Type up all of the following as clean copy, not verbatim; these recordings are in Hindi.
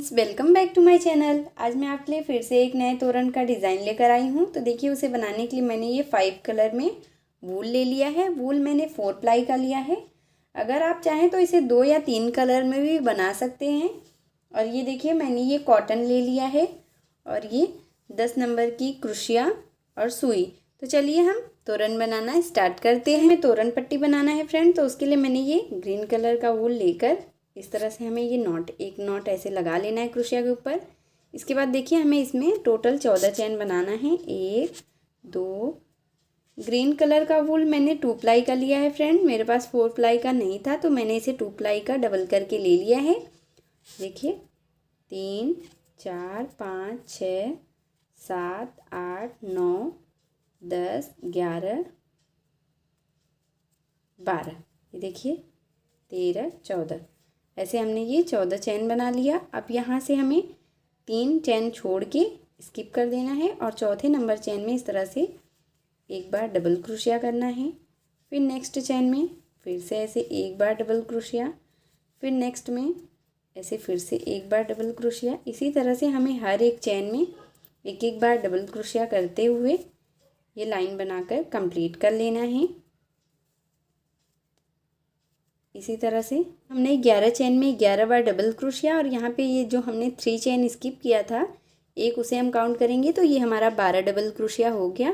Friends, welcome back to my channel. आज मैं आपके लिए फिर से एक नए तोरण का डिज़ाइन लेकर आई हूँ। तो देखिए, उसे बनाने के लिए मैंने ये 5 कलर में वूल ले लिया है। वूल मैंने 4 प्लाई का लिया है। अगर आप चाहें तो इसे 2 या 3 कलर में भी बना सकते हैं। और ये देखिए, मैंने ये कॉटन ले लिया है और ये 10 नंबर की क्रोशिया और सुई। तो चलिए हम तोरण बनाना स्टार्ट करते हैं। हमें तोरण पट्टी बनाना है फ्रेंड, तो उसके लिए मैंने ये ग्रीन कलर का वूल लेकर इस तरह से हमें ये एक नॉट ऐसे लगा लेना है क्रोशिया के ऊपर। इसके बाद देखिए, हमें इसमें टोटल 14 चैन बनाना है। 1 2, ग्रीन कलर का वूल मैंने 2 प्लाई का लिया है फ्रेंड। मेरे पास 4 प्लाई का नहीं था, तो मैंने इसे 2 प्लाई का डबल करके ले लिया है। देखिए, 3 4 5 6 7 8 9 10 11 12, ये देखिए 13 14, ऐसे हमने ये 14 चैन बना लिया। अब यहाँ से हमें 3 चैन छोड़ के स्किप कर देना है और चौथे नंबर चैन में इस तरह से एक बार डबल क्रोशिया करना है। फिर नेक्स्ट चैन में फिर से ऐसे एक बार डबल क्रोशिया, फिर नेक्स्ट में ऐसे फिर से एक बार डबल क्रोशिया। इसी तरह से हमें हर एक चैन में एक एक बार डबल क्रोशिया करते हुए ये लाइन बनाकर कंप्लीट कर लेना है। इसी तरह से हमने 11 चैन में 11 बार डबल क्रोशिया और यहाँ पे ये जो हमने 3 चैन स्किप किया था एक, उसे हम काउंट करेंगे तो ये हमारा 12 डबल क्रोशिया हो गया।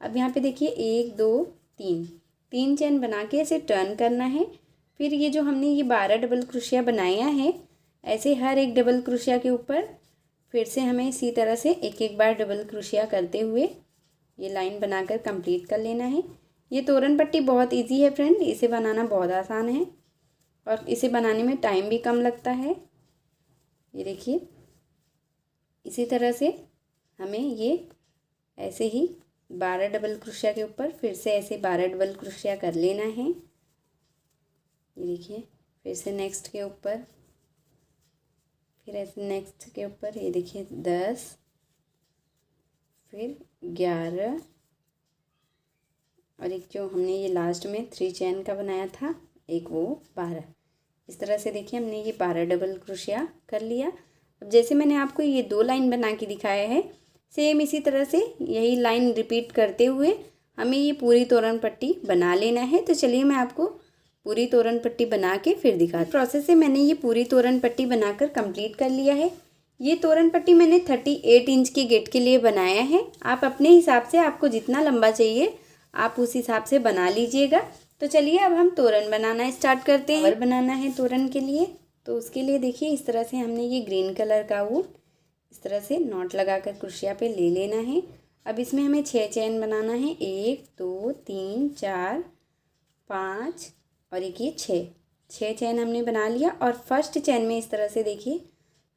अब यहाँ पे देखिए 1 2 3 चैन बना के ऐसे टर्न करना है। फिर ये जो हमने ये 12 डबल क्रोशिया बनाया है, ऐसे हर एक डबल क्रोशिया के ऊपर फिर से हमें इसी तरह से एक एक बार डबल क्रोशिया करते हुए ये लाइन बनाकर कंप्लीट कर लेना है। ये तोरण पट्टी बहुत ईजी है फ्रेंड, इसे बनाना बहुत आसान है और इसे बनाने में टाइम भी कम लगता है। ये देखिए, इसी तरह से हमें ये ऐसे ही 12 डबल क्रोशिया के ऊपर फिर से ऐसे 12 डबल क्रोशिया कर लेना है। ये देखिए, फिर से नेक्स्ट के ऊपर, फिर ऐसे नेक्स्ट के ऊपर, ये देखिए 10, फिर 11 और एक जो हमने ये लास्ट में 3 चैन का बनाया था एक, वो 12। इस तरह से देखिए हमने ये 12 डबल क्रोशिया कर लिया। अब जैसे मैंने आपको ये 2 लाइन बना के दिखाया है, सेम इसी तरह से यही लाइन रिपीट करते हुए हमें ये पूरी तोरण पट्टी बना लेना है। तो चलिए मैं आपको पूरी तोरण पट्टी बना के फिर दिखाती। प्रोसेस से मैंने ये पूरी तोरण पट्टी बनाकर कंप्लीट कर लिया है। ये तोरण पट्टी मैंने 38 इंच के गेट के लिए बनाया है। आप अपने हिसाब से, आपको जितना लंबा चाहिए आप उस हिसाब से बना लीजिएगा। तो चलिए अब हम तोरण बनाना स्टार्ट करते हैं। और बनाना है तोरण के लिए, तो उसके लिए देखिए इस तरह से हमने ये ग्रीन कलर का वूल इस तरह से नॉट लगाकर क्रोशिया पे ले लेना है। अब इसमें हमें 6 चैन बनाना है। 1 2 3 4 5 और एक ये 6 चैन हमने बना लिया। और फर्स्ट चैन में इस तरह से देखिए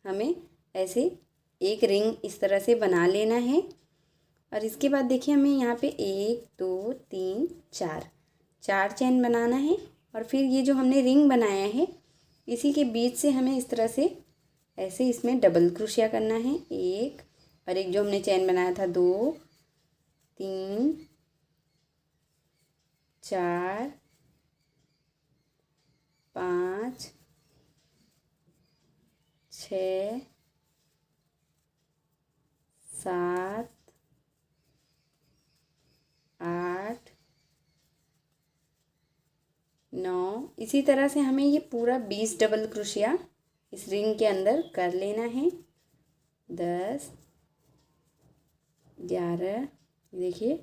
हमें ऐसे एक रिंग इस तरह से बना लेना है। और इसके बाद देखिए हमें यहाँ पे 1 2 3 4 चैन बनाना है। और फिर ये जो हमने रिंग बनाया है, इसी के बीच से हमें इस तरह से ऐसे इसमें डबल क्रोशिया करना है। एक और एक जो हमने चैन बनाया था 2 3 4 5 6 7 8 9। इसी तरह से हमें ये पूरा 20 डबल क्रोशिया इस रिंग के अंदर कर लेना है। 10 11, देखिए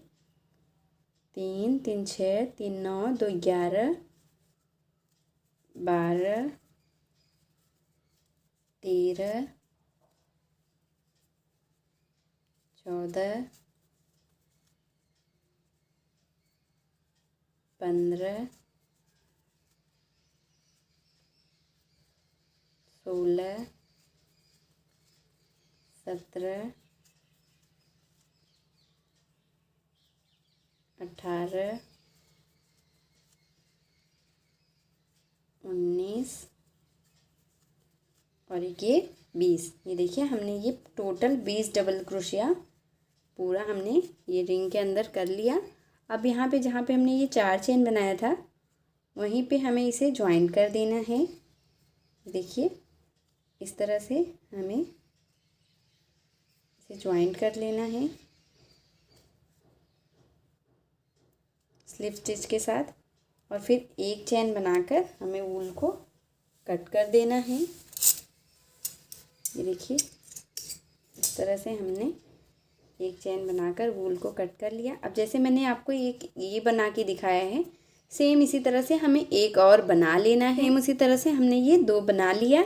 3 3 6 3 9 2 11 12 13 14 15 16 17 18 19 और ये 20। ये देखिए हमने ये टोटल 20 डबल क्रोशिया पूरा हमने ये रिंग के अंदर कर लिया। अब यहाँ पे जहाँ पे हमने ये 4 चेन बनाया था वहीं पे हमें इसे ज्वाइन कर देना है। देखिए इस तरह से हमें इसे ज्वाइंट कर लेना है स्लिप स्टिच के साथ। और फिर एक चैन बनाकर हमें वूल को कट कर देना है। ये देखिए, इस तरह से हमने एक चैन बनाकर वूल को कट कर लिया। अब जैसे मैंने आपको एक ये बना के दिखाया है, सेम इसी तरह से हमें एक और बना लेना है। सेम उसी तरह से हमने ये 2 बना लिया,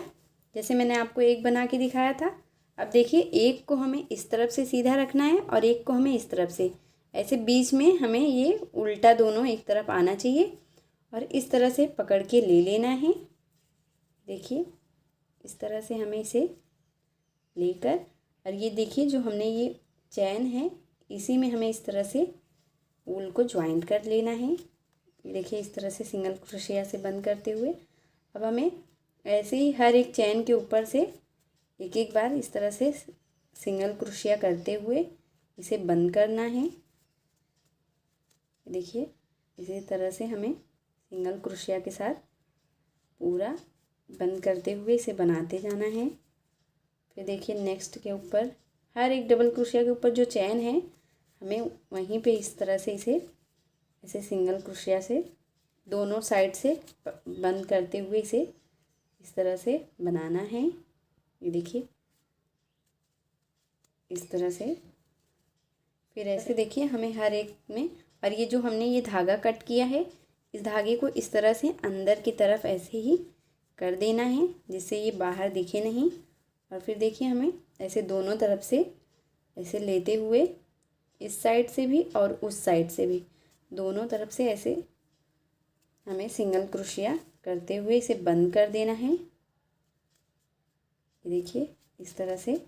जैसे मैंने आपको एक बना के दिखाया था। अब देखिए, एक को हमें इस तरफ से सीधा रखना है और एक को हमें इस तरफ से, ऐसे बीच में हमें ये उल्टा दोनों एक तरफ आना चाहिए और इस तरह से पकड़ के ले लेना है। देखिए, इस तरह से हमें इसे लेकर, और ये देखिए जो हमने ये चैन है इसी में हमें इस तरह से वूल को ज्वाइंट कर लेना है। देखिए, इस तरह से सिंगल क्रोशिया से बंद करते हुए अब हमें ऐसे ही हर एक चैन के ऊपर से एक एक बार इस तरह से सिंगल क्रोशिया करते हुए इसे बंद करना है। देखिए, इसी तरह से हमें सिंगल क्रोशिया के साथ पूरा बंद करते हुए इसे बनाते जाना है। फिर देखिए, नेक्स्ट के ऊपर हर एक डबल क्रोशिया के ऊपर जो चैन है हमें वहीं पे इस तरह से इसे ऐसे सिंगल क्रोशिया से दोनों साइड से बंद करते हुए इसे इस तरह से बनाना है। ये देखिए, इस तरह से। फिर ऐसे देखिए हमें हर एक में, और ये जो हमने ये धागा कट किया है इस धागे को इस तरह से अंदर की तरफ ऐसे ही कर देना है जिससे ये बाहर दिखे नहीं। और फिर देखिए, हमें ऐसे दोनों तरफ से ऐसे लेते हुए इस साइड से भी और उस साइड से भी दोनों तरफ से ऐसे हमें सिंगल क्रोशिया करते हुए इसे बंद कर देना है। ये देखिए, इस तरह से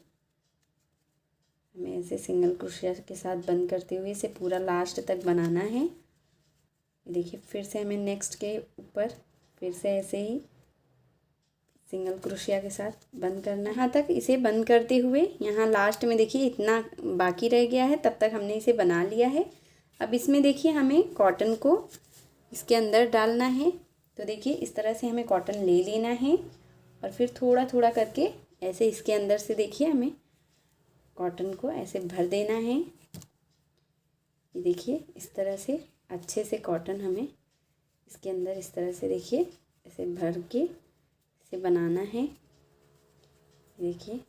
हमें ऐसे सिंगल क्रोशिया के साथ बंद करते हुए इसे पूरा लास्ट तक बनाना है। ये देखिए, फिर से हमें नेक्स्ट के ऊपर फिर से ऐसे ही सिंगल क्रोशिया के साथ बंद करना है। यहाँ तक इसे बंद करते हुए यहाँ लास्ट में देखिए इतना बाकी रह गया है, तब तक हमने इसे बना लिया है। अब इसमें देखिए हमें कॉटन को इसके अंदर डालना है। तो देखिए, इस तरह से हमें कॉटन ले लेना है और फिर थोड़ा थोड़ा करके ऐसे इसके अंदर से देखिए हमें कॉटन को ऐसे भर देना है। ये देखिए, इस तरह से अच्छे से कॉटन हमें इसके अंदर इस तरह से देखिए ऐसे भर के इसे बनाना है। देखिए,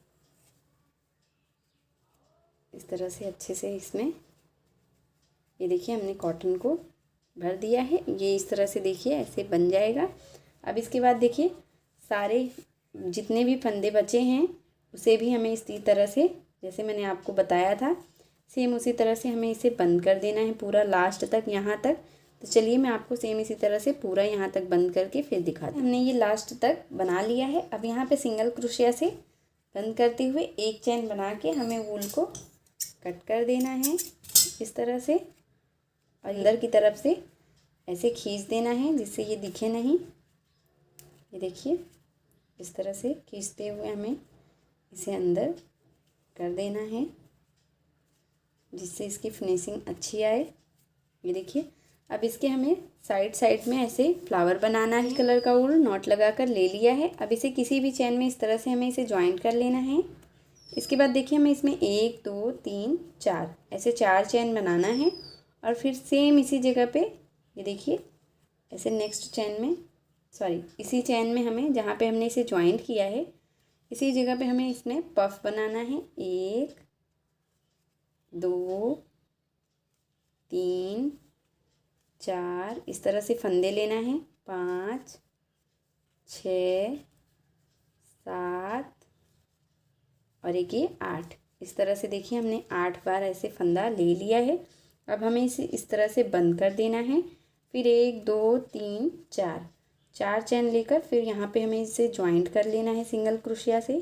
इस तरह से अच्छे से इसमें ये देखिए हमने कॉटन को भर दिया है। ये इस तरह से देखिए ऐसे बन जाएगा। अब इसके बाद देखिए सारे जितने भी फंदे बचे हैं उसे भी हमें इसी तरह से, जैसे मैंने आपको बताया था सेम उसी तरह से हमें इसे बंद कर देना है पूरा लास्ट तक, यहाँ तक। तो चलिए मैं आपको सेम इसी तरह से पूरा यहाँ तक बंद करके फिर दिखाती हूँ। हमने ये लास्ट तक बना लिया है। अब यहाँ पे सिंगल क्रोशिया से बंद करते हुए एक चैन बना के हमें वूल को कट कर देना है इस तरह से, और अंदर की तरफ से ऐसे खींच देना है जिससे ये दिखे नहीं। ये देखिए, इस तरह से खींचते हुए हमें इसे अंदर कर देना है जिससे इसकी फिनिशिंग अच्छी आए। ये देखिए, अब इसके हमें साइड साइड में ऐसे फ्लावर बनाना है। कलर का वूल नॉट लगा कर ले लिया है। अब इसे किसी भी चैन में इस तरह से हमें इसे ज्वाइंट कर लेना है। इसके बाद देखिए हमें इसमें 1 2 3 4 ऐसे 4 चैन बनाना है और फिर सेम इसी जगह पे ये देखिए ऐसे नेक्स्ट चैन में, सॉरी इसी चैन में हमें जहाँ पे हमने इसे ज्वाइंट किया है इसी जगह पे हमें इसमें पफ बनाना है। 1 2 3 4 इस तरह से फंदे लेना है। 5 6 7 और एक ये 8। इस तरह से देखिए हमने 8 बार ऐसे फंदा ले लिया है। अब हमें इसे इस तरह से बंद कर देना है। फिर 1 2 3 4 चैन लेकर फिर यहाँ पे हमें इसे ज्वाइंट कर लेना है सिंगल क्रोशिया से।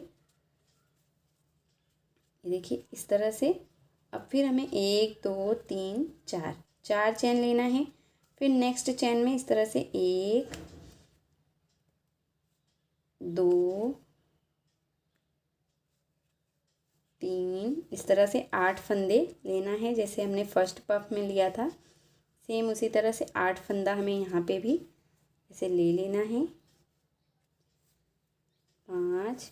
ये देखिए इस तरह से। अब फिर हमें 1 2 3 4 चैन लेना है। फिर नेक्स्ट चैन में इस तरह से 1 2 3 इस तरह से 8 फंदे लेना है जैसे हमने फर्स्ट पफ में लिया था। सेम उसी तरह से 8 फंदा हमें यहाँ पे भी ऐसे ले लेना है। 5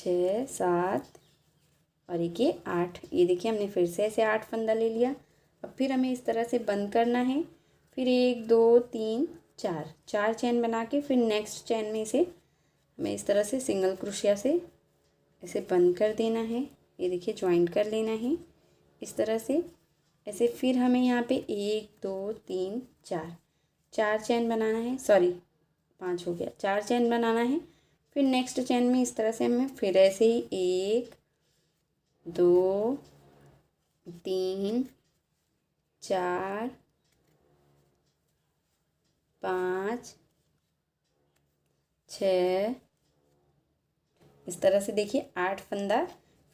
6 7 और एक ये 8। ये देखिए हमने फिर से ऐसे 8 फंदा ले लिया। अब फिर हमें इस तरह से बंद करना है। फिर 1 2 3 4 4 चेन बना के फिर नेक्स्ट चेन में इसे हमें इस तरह से सिंगल क्रोशिया से ऐसे बंद कर देना है। ये देखिए जॉइंट कर लेना है इस तरह से ऐसे। फिर हमें यहाँ पे 1 2 3 4 4 चेन बनाना है, सॉरी 5 हो गया, 4 चेन बनाना है। फिर नेक्स्ट चेन में इस तरह से हमें फिर ऐसे ही 1 2 3 4 5 6 इस तरह से देखिए 8 फंदा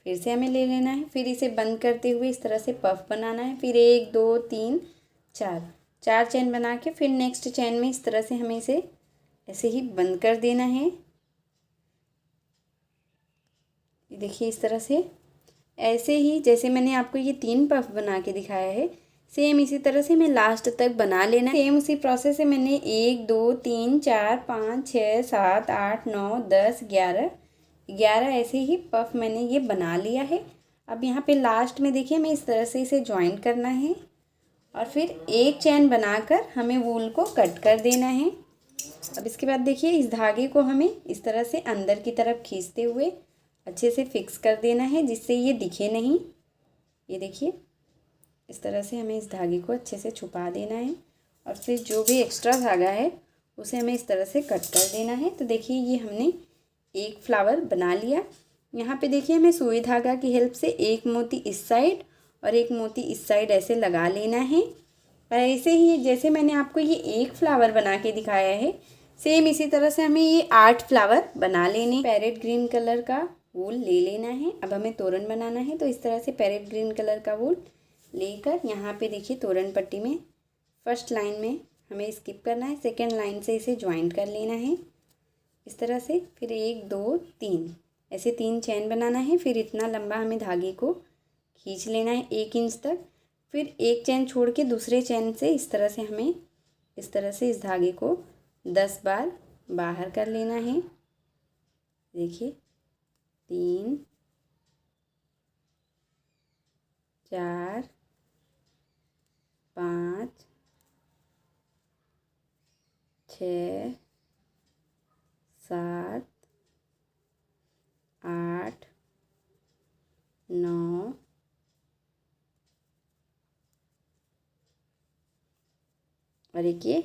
फिर से हमें ले लेना है। फिर इसे बंद करते हुए इस तरह से पफ बनाना है। फिर 1 2 3 4 4 चेन बना के फिर नेक्स्ट चेन में इस तरह से हमें इसे ऐसे ही बंद कर देना है। ये देखिए इस तरह से ऐसे ही जैसे मैंने आपको ये 3 पफ बना के दिखाया है, सेम इसी तरह से मैं लास्ट तक बना लेना। सेम उसी प्रोसेस से मैंने 1 2 3 4 5 6 7 8 9 10 11 ऐसे ही पफ मैंने ये बना लिया है। अब यहाँ पे लास्ट में देखिए हमें इस तरह से इसे जॉइंट करना है और फिर एक चैन बनाकर हमें वूल को कट कर देना है। अब इसके बाद देखिए इस धागे को हमें इस तरह से अंदर की तरफ खींचते हुए अच्छे से फिक्स कर देना है जिससे ये दिखे नहीं। ये देखिए इस तरह से हमें इस धागे को अच्छे से छुपा देना है और फिर जो भी एक्स्ट्रा धागा है उसे हमें इस तरह से कट कर देना है। तो देखिए ये हमने एक फ्लावर बना लिया। यहाँ पे देखिए हमें सुई धागा की हेल्प से एक मोती इस साइड और एक मोती इस साइड ऐसे लगा लेना है। और ऐसे ही जैसे मैंने आपको ये एक फ्लावर बना के दिखाया है, सेम इसी तरह से हमें ये 8 फ्लावर बना लेने। पैरेट ग्रीन कलर का वूल ले लेना है। अब हमें तोरण बनाना है, तो इस तरह से पैरेट ग्रीन कलर का वूल लेकर यहाँ पे देखिए तोरण पट्टी में फर्स्ट लाइन में हमें स्किप करना है, सेकेंड लाइन से इसे ज्वाइंट कर लेना है इस तरह से। फिर 1 2 3 ऐसे 3 चैन बनाना है। फिर इतना लंबा हमें धागे को खींच लेना है 1 इंच तक। फिर एक चैन छोड़ के दूसरे चैन से इस तरह से हमें इस तरह से इस धागे को 10 बार बाहर कर लेना है। देखिए 3 4 5 6 7 8 9 और एक ये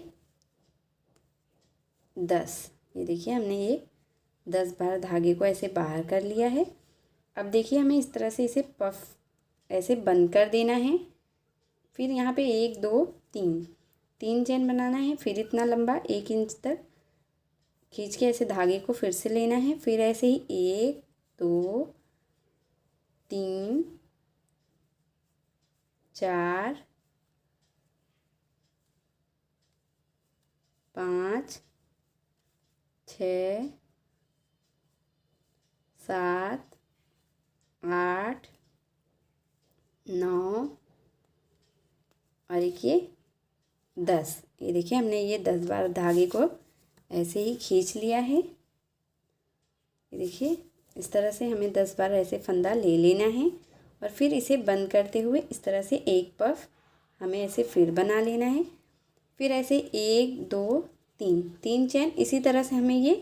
10। ये देखिए हमने ये 10 बार धागे को ऐसे बाहर कर लिया है। अब देखिए हमें इस तरह से इसे पफ ऐसे बंद कर देना है। फिर यहाँ पे 1 2 3 चैन बनाना है। फिर इतना लंबा 1 इंच तक खींच के ऐसे धागे को फिर से लेना है। फिर ऐसे ही 1 2 3 4 5 6 7 8 9 और एक ये 10। ये देखिए हमने ये 10 बार धागे को ऐसे ही खींच लिया है। ये देखिए इस तरह से हमें 10 बार ऐसे फंदा ले लेना है और फिर इसे बंद करते हुए इस तरह से एक पफ हमें ऐसे फिर बना लेना है। फिर ऐसे 1 2 3 चैन इसी तरह से हमें ये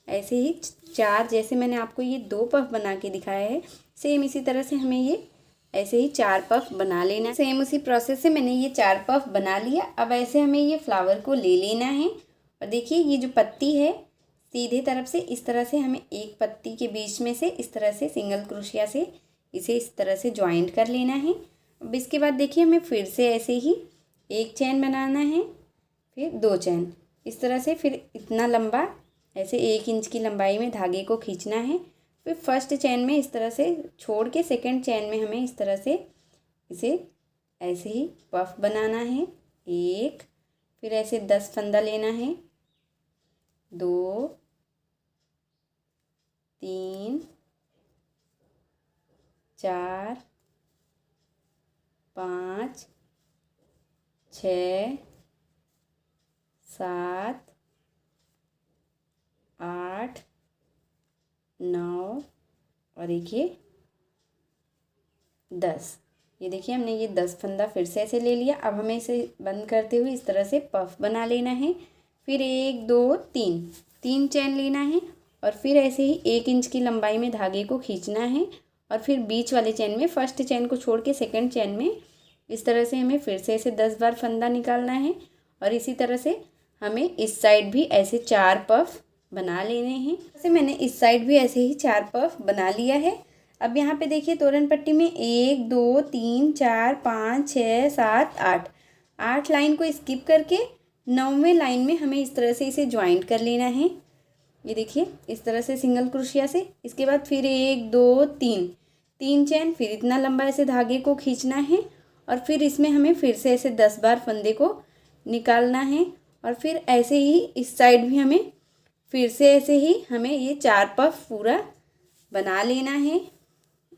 ऐसे ही 4, जैसे मैंने आपको ये 2 पफ बना के दिखाया है, सेम इसी तरह से हमें ये ऐसे ही 4 पफ बना लेना। सेम उसी प्रोसेस से मैंने ये 4 पफ बना लिया। अब ऐसे हमें ये फ्लावर को ले लेना है और देखिए ये जो पत्ती है सीधे तरफ से इस तरह से हमें एक पत्ती के बीच में से इस तरह से सिंगल क्रोशिया से इसे इस तरह से ज्वाइंट कर लेना है। अब इसके बाद देखिए हमें फिर से ऐसे ही एक चैन बनाना है, फिर 2 चैन इस तरह से, फिर इतना लंबा ऐसे 1 इंच की लंबाई में धागे को खींचना है। फिर फर्स्ट चैन में इस तरह से छोड़ के सेकंड चैन में हमें इस तरह से इसे ऐसे ही पफ बनाना है 1। फिर ऐसे 10 फंदा लेना है 2 3 4 5 6 7 8 9 और एक ये 10। ये देखिए हमने ये 10 फंदा फिर से ऐसे ले लिया। अब हमें इसे बंद करते हुए इस तरह से पफ बना लेना है। फिर 1 2 3 चैन लेना है और फिर ऐसे ही 1 इंच की लंबाई में धागे को खींचना है और फिर बीच वाले चैन में, फर्स्ट चैन को छोड़ के सेकंड चैन में इस तरह से हमें फिर से ऐसे 10 बार फंदा निकालना है। और इसी तरह से हमें इस साइड भी ऐसे 4 पफ बना लेने हैं। जैसे मैंने इस साइड भी ऐसे ही 4 पफ बना लिया है। अब यहाँ पे देखिए तोरण पट्टी में 1 2 3 4 5 6 7 8 लाइन को स्किप करके 9वें लाइन में हमें इस तरह से इसे ज्वाइंट कर लेना है। ये देखिए इस तरह से सिंगल क्रोशिया से। इसके बाद फिर 1 2 3 चैन, फिर इतना लंबा ऐसे धागे को खींचना है और फिर इसमें हमें फिर से ऐसे 10 बार फंदे को निकालना है। और फिर ऐसे ही इस साइड भी हमें फिर से ऐसे ही हमें ये 4 पफ पूरा बना लेना है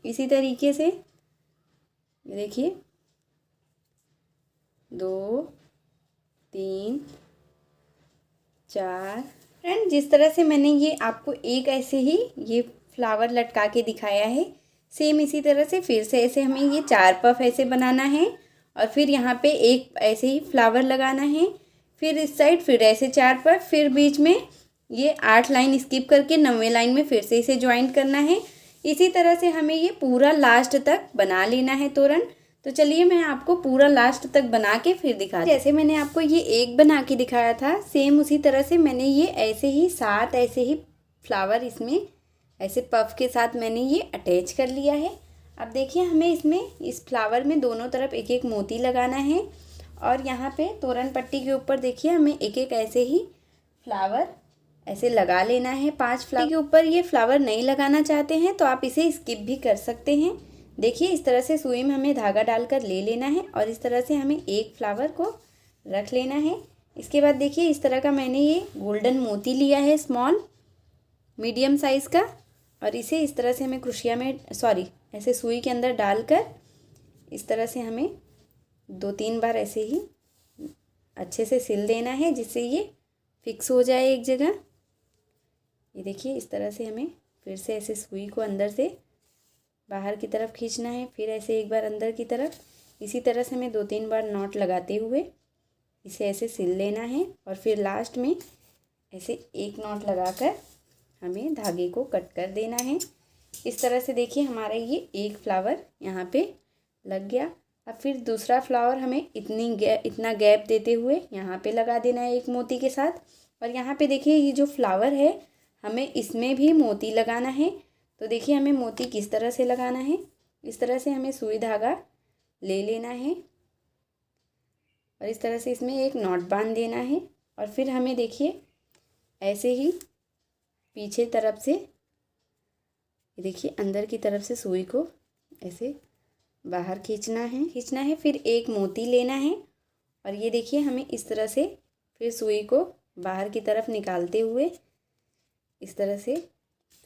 इसी तरीके से। ये देखिए 2 3 4। फ्रेंड जिस तरह से मैंने ये आपको एक ऐसे ही ये फ्लावर लटका के दिखाया है, सेम इसी तरह से फिर से ऐसे हमें ये 4 पफ ऐसे बनाना है और फिर यहाँ पे एक ऐसे ही फ्लावर लगाना है। फिर इस साइड फिर ऐसे 4 पफ, फिर बीच में ये 8 लाइन स्किप करके 9वें लाइन में फिर से इसे ज्वाइंट करना है। इसी तरह से हमें ये पूरा लास्ट तक बना लेना है तोरण। तो चलिए मैं आपको पूरा लास्ट तक बना के फिर दिखा, जैसे मैंने आपको ये एक बना के दिखाया था सेम उसी तरह से मैंने ये ऐसे ही 7 ऐसे ही फ्लावर इसमें ऐसे पफ के साथ मैंने ये अटैच कर लिया है। अब देखिए हमें इसमें इस फ्लावर में दोनों तरफ एक एक मोती लगाना है और यहाँ पे तोरण पट्टी के ऊपर देखिए हमें एक एक ऐसे ही फ्लावर ऐसे लगा लेना है। 5 फ्लावर के ऊपर ये फ्लावर नहीं लगाना चाहते हैं तो आप इसे स्किप भी कर सकते हैं। देखिए इस तरह से सुई में हमें धागा डालकर ले लेना है और इस तरह से हमें एक फ्लावर को रख लेना है। इसके बाद देखिए इस तरह का मैंने ये गोल्डन मोती लिया है, स्मॉल मीडियम साइज़ का, और इसे इस तरह से हमें क्रोशिया में ऐसे सुई के अंदर डालकर इस तरह से हमें 2-3 बार ऐसे ही अच्छे से सिल देना है जिससे ये फिक्स हो जाए एक जगह। ये देखिए इस तरह से हमें फिर से ऐसे सुई को अंदर से बाहर की तरफ खींचना है, फिर ऐसे एक बार अंदर की तरफ। इसी तरह से हमें 2-3 बार नॉट लगाते हुए इसे ऐसे सिल लेना है और फिर लास्ट में ऐसे एक नॉट लगाकर हमें धागे को कट कर देना है। इस तरह से देखिए हमारा ये एक फ्लावर यहाँ पे लग गया। अब फिर दूसरा फ्लावर हमें इतना गैप देते हुए यहाँ पे लगा देना है एक मोती के साथ। और यहाँ पे देखिए ये जो फ्लावर है हमें इसमें भी मोती लगाना है। तो देखिए हमें मोती किस तरह से लगाना है, इस तरह से हमें सुई धागा ले लेना है और इस तरह से इसमें एक नॉट बांध देना है। और फिर हमें देखिए ऐसे ही पीछे तरफ से देखिए अंदर की तरफ से सुई को ऐसे बाहर खींचना है। फिर एक मोती लेना है और ये देखिए हमें इस तरह से फिर सुई को बाहर की तरफ निकालते हुए इस तरह से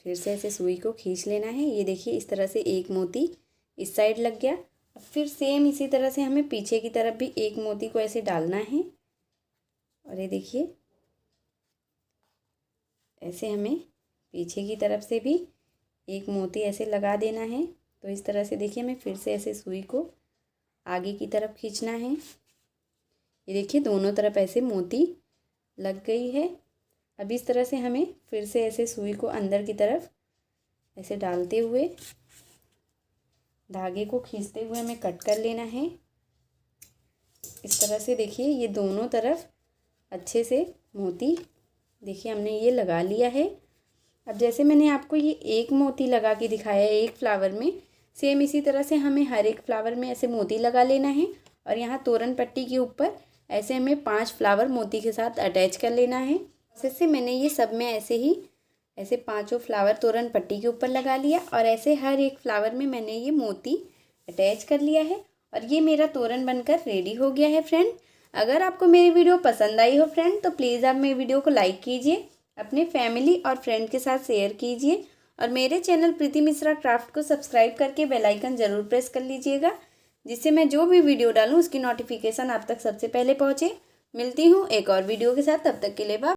फिर से ऐसे सुई को खींच लेना है। ये देखिए इस तरह से एक मोती इस साइड लग गया। अब फिर सेम इसी तरह से हमें पीछे की तरफ भी एक मोती को ऐसे डालना है और ये देखिए ऐसे हमें पीछे की तरफ से भी एक मोती ऐसे लगा देना है। तो इस तरह से देखिए हमें फिर से ऐसे सुई को आगे की तरफ खींचना है। ये देखिए दोनों तरफ ऐसे मोती लग गई है। अब इस तरह से हमें फिर से ऐसे सुई को अंदर की तरफ ऐसे डालते हुए धागे को खींचते हुए हमें कट कर लेना है। इस तरह से देखिए ये दोनों तरफ अच्छे से मोती देखिए हमने ये लगा लिया है। अब जैसे मैंने आपको ये एक मोती लगा के दिखाया है एक फ्लावर में, सेम इसी तरह से हमें हर एक फ्लावर में ऐसे मोती लगा लेना है और यहाँ तोरण पट्टी के ऊपर ऐसे हमें 5 फ्लावर मोती के साथ अटैच कर लेना है। जैसे मैंने ये सब में ऐसे ही ऐसे 5 फ्लावर तोरण पट्टी के ऊपर लगा लिया और ऐसे हर एक फ्लावर में मैंने ये मोती अटैच कर लिया है और ये मेरा तोरण बनकर रेडी हो गया है फ्रेंड। अगर आपको मेरी वीडियो पसंद आई हो फ्रेंड तो प्लीज़ आप मेरी वीडियो को लाइक कीजिए, अपने फैमिली और फ्रेंड के साथ शेयर कीजिए और मेरे चैनल प्रीति मिश्रा क्राफ्ट को सब्सक्राइब करके बेल आइकन ज़रूर प्रेस कर लीजिएगा जिससे मैं जो भी वीडियो डालूँ उसकी नोटिफिकेशन आप तक सबसे पहले पहुँचे। मिलती हूँ एक और वीडियो के साथ, तब तक के लिए बाय।